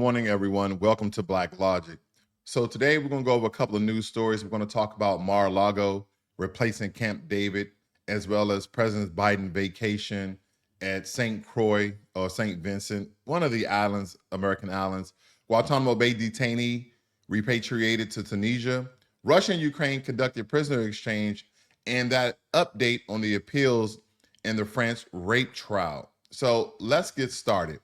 morning, everyone. Welcome to Blacklogic. So today we're going to go over a couple of news stories. We're going to talk about Mar-a-Lago replacing Camp David, as well as President Biden vacation at St. Croix or St. Vincent, one of the islands, American islands. Guantanamo Bay detainee repatriated to Tunisia. Russia and Ukraine conducted prisoner exchange, and that update on the appeals in the France rape trial. So let's get started.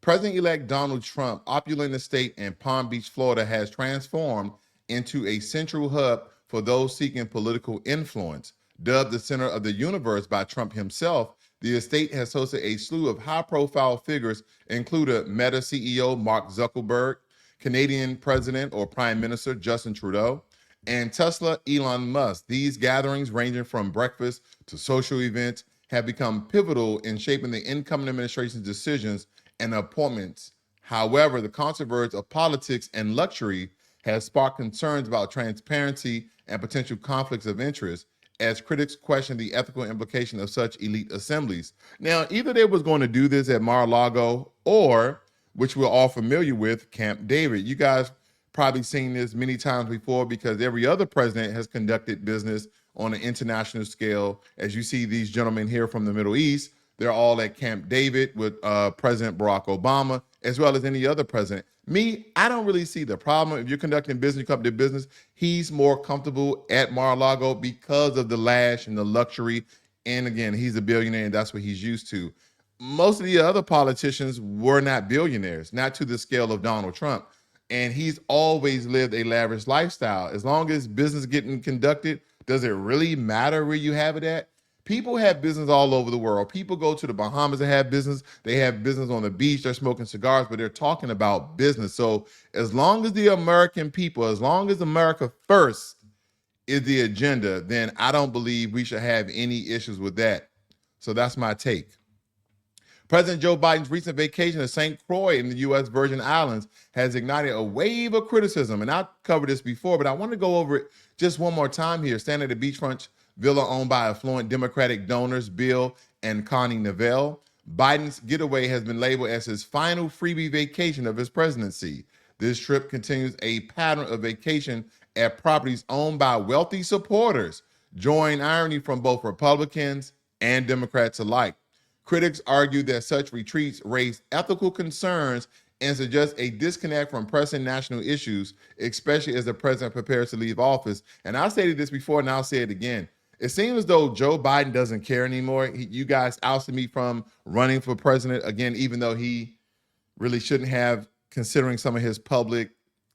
President-elect Donald Trump, opulent estate in Palm Beach, Florida, has transformed into a central hub for those seeking political influence. Dubbed the center of the universe by Trump himself, the estate has hosted a slew of high-profile figures, including Meta CEO Mark Zuckerberg, Canadian President or Prime Minister Justin Trudeau, and Tesla Elon Musk. These gatherings, ranging from breakfast to social events, have become pivotal in shaping the incoming administration's decisions and appointments. However, the controversy of politics and luxury has sparked concerns about transparency and potential conflicts of interest, as critics question the ethical implication of such elite assemblies. Now, either they was going to do this at Mar-a-Lago or, which we're all familiar with, Camp David. You guys probably seen this many times before because every other president has conducted business on an international scale. As you see these gentlemen here from the Middle East, they're all at Camp David with President Barack Obama, as well as any other president. Me, I don't really see the problem. If you're conducting business, you come to business, he's more comfortable at Mar-a-Lago because of the lash and the luxury. And again, he's a billionaire and that's what he's used to. Most of the other politicians were not billionaires, not to the scale of Donald Trump. And he's always lived a lavish lifestyle. As long as business getting conducted, does it really matter where you have it at? People have business all over the world. People go to the Bahamas and have business. They have business on the beach. They're smoking cigars, but they're talking about business. So as long as the American people, as long as America first is the agenda, then I don't believe we should have any issues with that. So that's my take. President Joe Biden's recent vacation to St. Croix in the U.S. Virgin Islands has ignited a wave of criticism. And I've covered this before, but I want to go over it just one more time here. Standing at the beachfront villa owned by affluent Democratic donors Bill and Connie Neville, Biden's getaway has been labeled as his final freebie vacation of his presidency. This trip continues a pattern of vacation at properties owned by wealthy supporters, drawing irony from both Republicans and Democrats alike. Critics argue that such retreats raise ethical concerns and suggest a disconnect from pressing national issues, especially as the president prepares to leave office. And I stated this before and I'll say it again. It seems as though Joe Biden doesn't care anymore. You guys ousted me from running for president again, even though he really shouldn't have, considering some of his public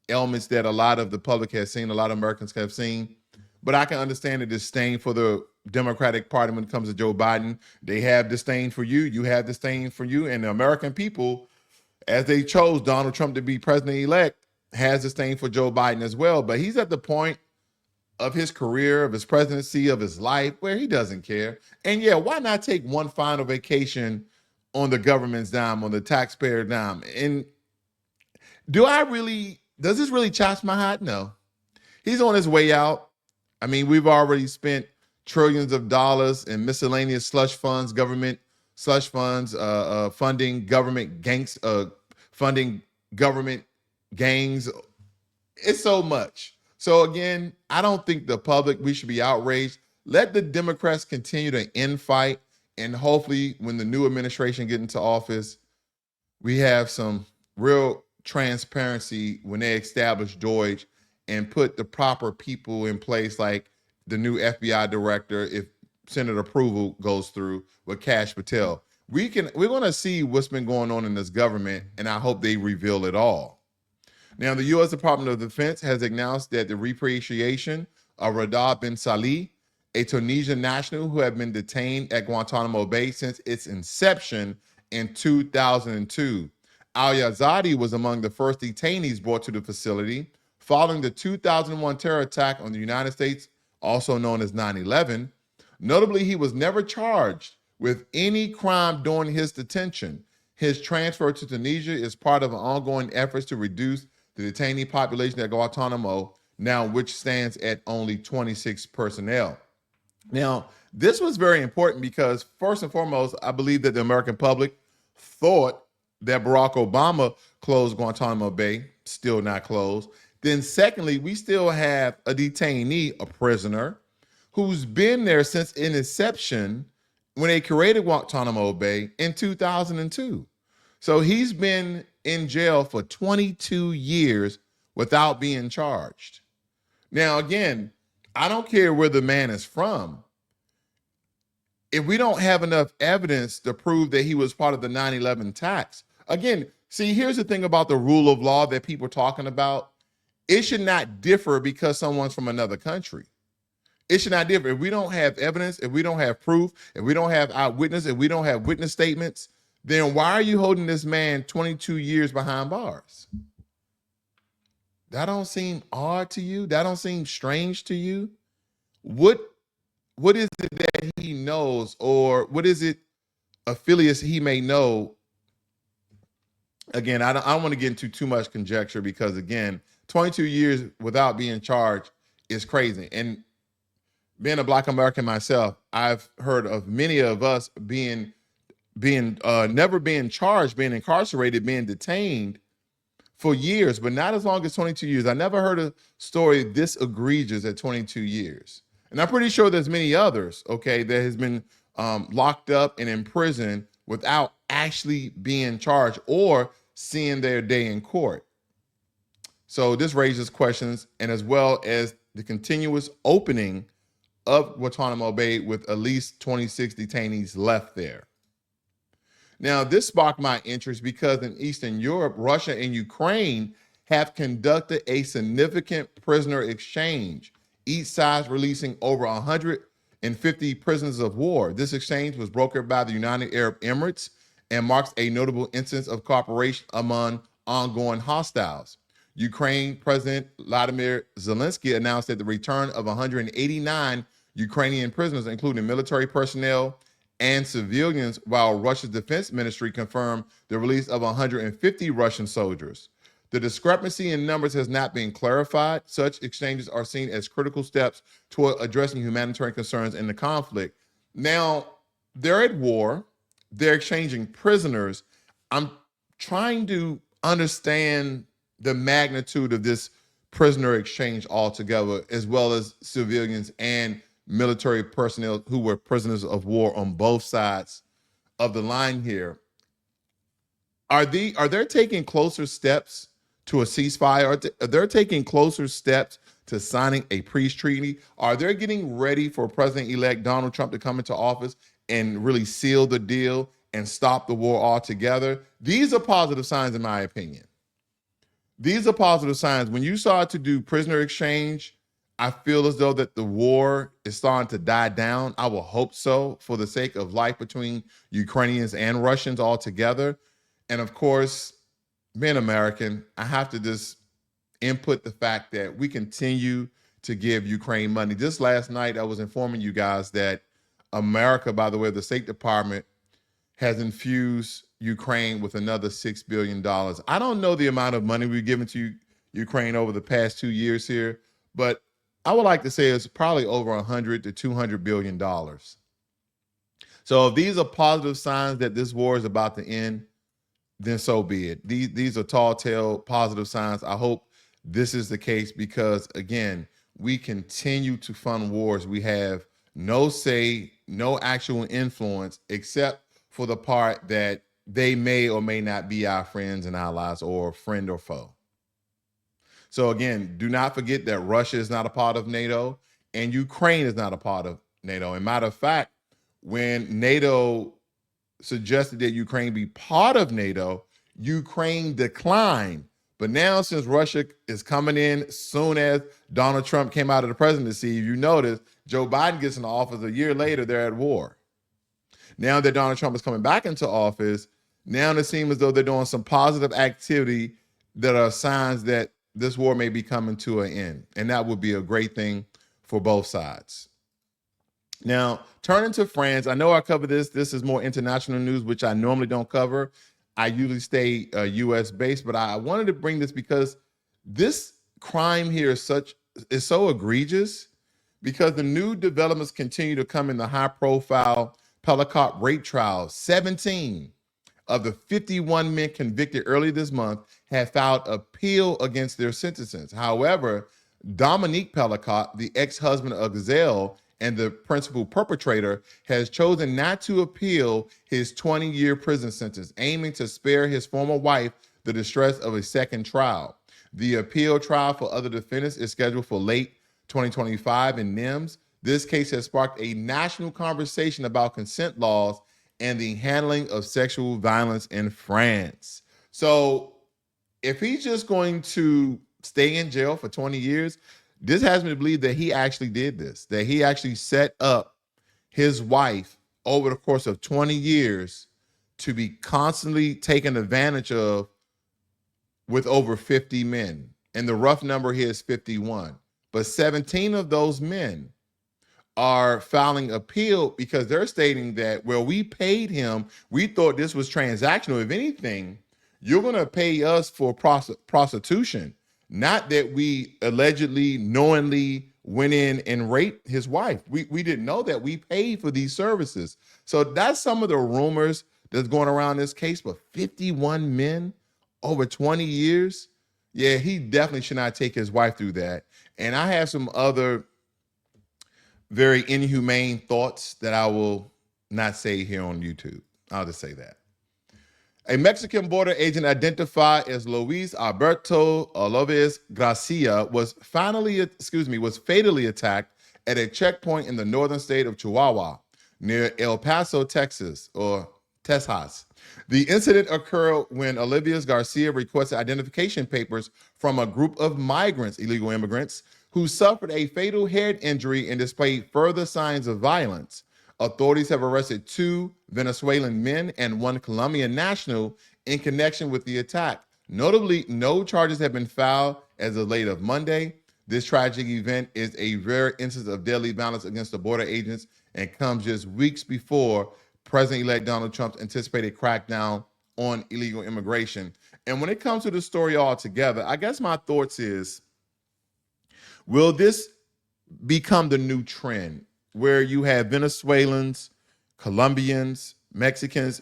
ailments that a lot of the public has seen, a lot of Americans have seen. But I can understand the disdain for the Democratic Party when it comes to Joe Biden. They have disdain for you. You have disdain for you. And the American people, as they chose Donald Trump to be president-elect, has disdain for Joe Biden as well. But he's at the point of his career, of his presidency, of his life, where he doesn't care. And yeah, why not take one final vacation on the government's dime, on the taxpayer dime? And does this really chop my heart? No. He's on his way out. I mean, we've already spent trillions of dollars in miscellaneous slush funds, government slush funds, funding government gangs, funding government gangs. It's so much. So again, I don't think the public, we should be outraged. Let the Democrats continue to infight, and hopefully when the new administration get into office, we have some real transparency when they establish DOGE and put the proper people in place, like the new FBI director, if Senate approval goes through, with Kash Patel. We're going to see what's been going on in this government, and I hope they reveal it all. Now, the U.S. Department of Defense has announced that the repatriation of Radha bin Salih, a Tunisian national who had been detained at Guantanamo Bay since its inception in 2002. Al-Yazadi was among the first detainees brought to the facility following the 2001 terror attack on the United States, also known as 9/11. Notably, he was never charged with any crime during his detention. His transfer to Tunisia is part of an ongoing efforts to reduce the detainee population at Guantanamo, now which stands at only 26 personnel. Now, this was very important because first and foremost, I believe that the American public thought that Barack Obama closed Guantanamo Bay, still not closed. Then secondly, we still have a detainee, a prisoner, who's been there since its inception when they created Guantanamo Bay in 2002. So he's been in jail for 22 years without being charged. Now, again, I don't care where the man is from. If we don't have enough evidence to prove that he was part of the 9/11 attacks, again, see, here's the thing about the rule of law that people are talking about. It should not differ because someone's from another country. It should not differ. If we don't have evidence, if we don't have proof, if we don't have eyewitness, if we don't have witness statements, then why are you holding this man 22 years behind bars? That don't seem odd to you? That don't seem strange to you? What is it that he knows, or what is it affiliates he may know? Again, I don't want to get into too much conjecture because, again, 22 years without being charged is crazy. And being a Black American myself, I've heard of many of us never being charged, being incarcerated, being detained for years, but not as long as 22 years. I never heard a story this egregious at 22 years. And I'm pretty sure there's many others, okay, that has been locked up and in prison without actually being charged or seeing their day in court. So this raises questions, and as well as the continuous opening of Guantanamo Bay with at least 26 detainees left there. Now, this sparked my interest because in Eastern Europe, Russia and Ukraine have conducted a significant prisoner exchange, each side releasing over 150 prisoners of war. This exchange was brokered by the United Arab Emirates and marks a notable instance of cooperation among ongoing hostiles. Ukraine President Vladimir Zelensky announced that the return of 189 Ukrainian prisoners, including military personnel and civilians, while Russia's defense ministry confirmed the release of 150 Russian soldiers. The discrepancy in numbers has not been clarified. Such exchanges are seen as critical steps toward addressing humanitarian concerns in the conflict. Now, they're at war. They're exchanging prisoners. I'm trying to understand the magnitude of this prisoner exchange altogether, as well as civilians and military personnel who were prisoners of war on both sides of the line here. Are they taking closer steps to a ceasefire? Are they taking closer steps to signing a peace treaty? Are they getting ready for President-elect Donald Trump to come into office and really seal the deal and stop the war altogether? These are positive signs, in my opinion. These are positive signs. When you start to do prisoner exchange, I feel as though that the war is starting to die down. I will hope so, for the sake of life between Ukrainians and Russians altogether. And of course, being American, I have to just input the fact that we continue to give Ukraine money. Just last night, I was informing you guys that America, by the way, the State Department has infused Ukraine with another $6 billion. I don't know the amount of money we've given to Ukraine over the past 2 years here, but I would like to say it's probably over $100 to $200 billion. So if these are positive signs that this war is about to end, then so be it. These are tall tale positive signs. I hope this is the case because, again, we continue to fund wars. We have no say, no actual influence, except for the part that they may or may not be our friends and allies, or friend or foe. So again, do not forget that Russia is not a part of NATO and Ukraine is not a part of NATO. And matter of fact, when NATO suggested that Ukraine be part of NATO, Ukraine declined. But now, since Russia is coming in soon as Donald Trump came out of the presidency, you notice Joe Biden gets into office a year later, they're at war. Now that Donald Trump is coming back into office, now it seems as though they're doing some positive activity that are signs that this war may be coming to an end. And that would be a great thing for both sides. Now, turning to France, I know I covered this. This is more international news, which I normally don't cover. I usually stay U.S. based, but I wanted to bring this because this crime here is so egregious, because the new developments continue to come in the high-profile Pelicot rape trial. 17 of the 51 men convicted early this month have filed appeal against their sentences. However, Dominique Pelicot, the ex-husband of Gisèle and the principal perpetrator, has chosen not to appeal his 20-year prison sentence, aiming to spare his former wife the distress of a second trial. The appeal trial for other defendants is scheduled for late 2025 in NIMS. This case has sparked a national conversation about consent laws and the handling of sexual violence in France. So if he's just going to stay in jail for 20 years, this has me to believe that he actually did this, that he actually set up his wife over the course of 20 years to be constantly taken advantage of with over 50 men. And the rough number here is 51. But 17 of those men are filing appeal because they're stating that, well, we paid him. We thought this was transactional. If anything, you're going to pay us for prostitution, not that we allegedly, knowingly went in and raped his wife. We didn't know that. We paid for these services. So that's some of the rumors that's going around this case. But 51 men over 20 years, yeah, he definitely should not take his wife through that. And I have some other very inhumane thoughts that I will not say here on YouTube. I'll just say that. A Mexican border agent identified as Luis Alberto Lopez Garcia was fatally attacked at a checkpoint in the northern state of Chihuahua near El Paso, Texas, or Texas. The incident occurred when Olivias Garcia requested identification papers from a group of migrants, illegal immigrants, who suffered a fatal head injury and displayed further signs of violence. Authorities have arrested 2 Venezuelan men and 1 Colombian national in connection with the attack. Notably, no charges have been filed as of late of Monday. This tragic event is a rare instance of deadly violence against the border agents and comes just weeks before President-elect Donald Trump's anticipated crackdown on illegal immigration. And when it comes to the story altogether, I guess my thoughts is, will this become the new trend where you have Venezuelans, Colombians, Mexicans,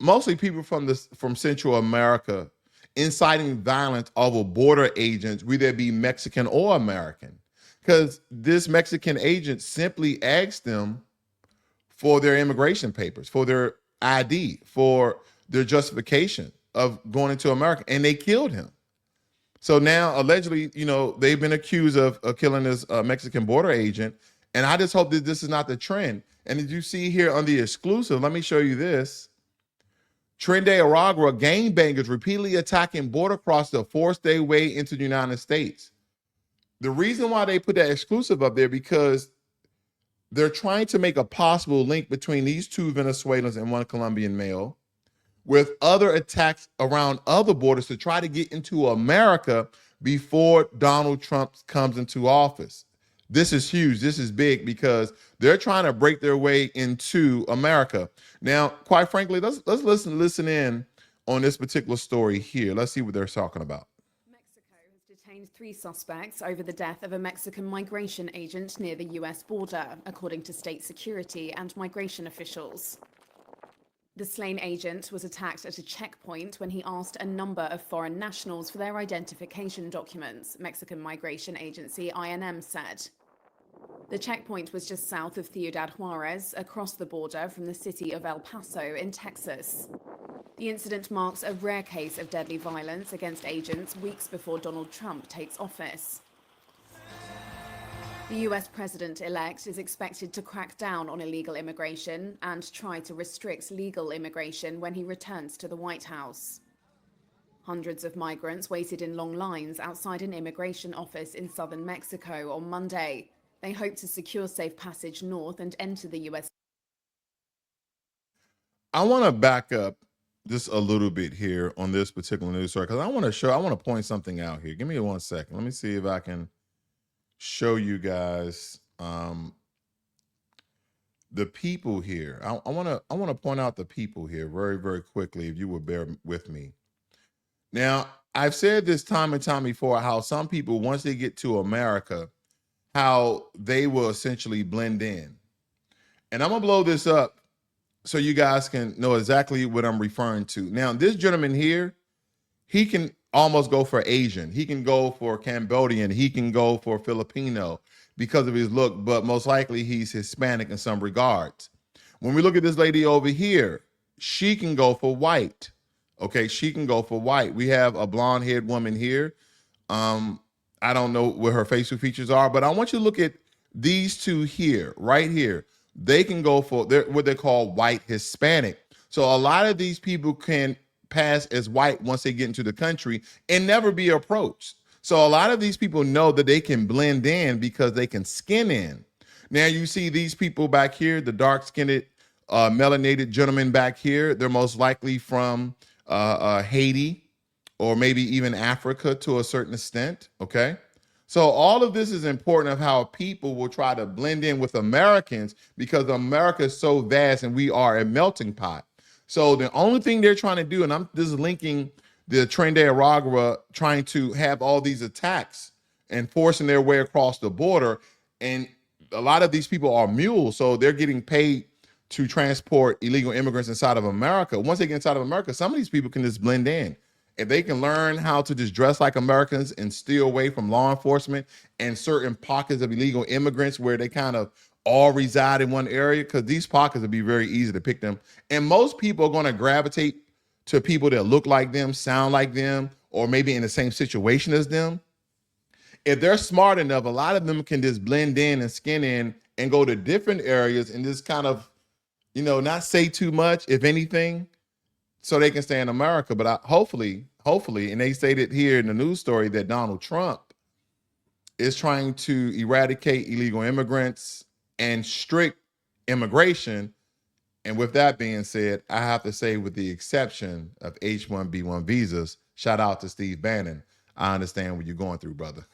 mostly people from Central America, inciting violence over border agents, whether it be Mexican or American? Because this Mexican agent simply asked them for their immigration papers, for their ID, for their justification of going into America, and they killed him. So now, allegedly, they've been accused of killing this Mexican border agent, and I just hope that this is not the trend. And as you see here on the exclusive, let me show you this. Trinidad Aragua gangbangers repeatedly attacking border crossers to force their way into the United States. The reason why they put that exclusive up there, because they're trying to make a possible link between these 2 Venezuelans and 1 Colombian male with other attacks around other borders to try to get into America before Donald Trump comes into office. This is huge. This is big because they're trying to break their way into America. Now, quite frankly, let's listen in on this particular story here. Let's see what they're talking about. Mexico has detained 3 suspects over the death of a Mexican migration agent near the US border, according to state security and migration officials. The slain agent was attacked at a checkpoint when he asked a number of foreign nationals for their identification documents, Mexican Migration Agency INM said. The checkpoint was just south of Ciudad Juarez, across the border from the city of El Paso in Texas. The incident marks a rare case of deadly violence against agents weeks before Donald Trump takes office. The US president-elect is expected to crack down on illegal immigration and try to restrict legal immigration when he returns to the White House. Hundreds of migrants waited in long lines outside an immigration office in southern Mexico on Monday. They hope to secure safe passage north and enter the US. I want to back up just a little bit here on this particular news story because I want to point something out here. Give me 1 second. Let me see if I can show you guys the people here. I want to point out the people here very, very quickly, if you would bear with me. Now, I've said this time and time before how some people, once they get to America, how they will essentially blend in. And I'm gonna blow this up so you guys can know exactly what I'm referring to. Now, this gentleman here, he can almost go for Asian. He can go for Cambodian. He can go for Filipino because of his look, but most likely he's Hispanic in some regards. When we look at this lady over here, she can go for white. Okay, she can go for white. We have a blonde-haired woman here. I don't know what her facial features are, but I want you to look at these two here, right here. They can go for what they call white Hispanic. So a lot of these people can pass as white once they get into the country and never be approached. So a lot of these people know that they can blend in because they can skin in. Now you see these people back here, the dark-skinned, melanated gentlemen back here. They're most likely from Haiti or maybe even Africa to a certain extent, okay? So all of this is important of how people will try to blend in with Americans because America is so vast and we are a melting pot. So the only thing they're trying to do, and I'm just linking the Tren de Aragua trying to have all these attacks and forcing their way across the border. And a lot of these people are mules, so they're getting paid to transport illegal immigrants inside of America. Once they get inside of America, some of these people can just blend in. If they can learn how to just dress like Americans and steer away from law enforcement and certain pockets of illegal immigrants where they kind of all reside in one area, because these pockets would be very easy to pick them. And most people are going to gravitate to people that look like them, sound like them, or maybe in the same situation as them. If they're smart enough, a lot of them can just blend in and skin in and go to different areas and just kind of, not say too much, if anything, so they can stay in America. But hopefully, and they stated here in the news story that Donald Trump is trying to eradicate illegal immigrants and strict immigration. And with that being said, I have to say, with the exception of H-1B1 visas, shout out to Steve Bannon. I understand what you're going through, brother.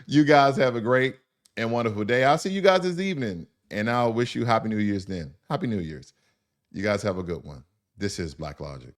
You guys have a great and wonderful day. I'll see you guys this evening, and I'll wish you Happy New Year's then. Happy New Year's. You guys have a good one. This is Blacklogic.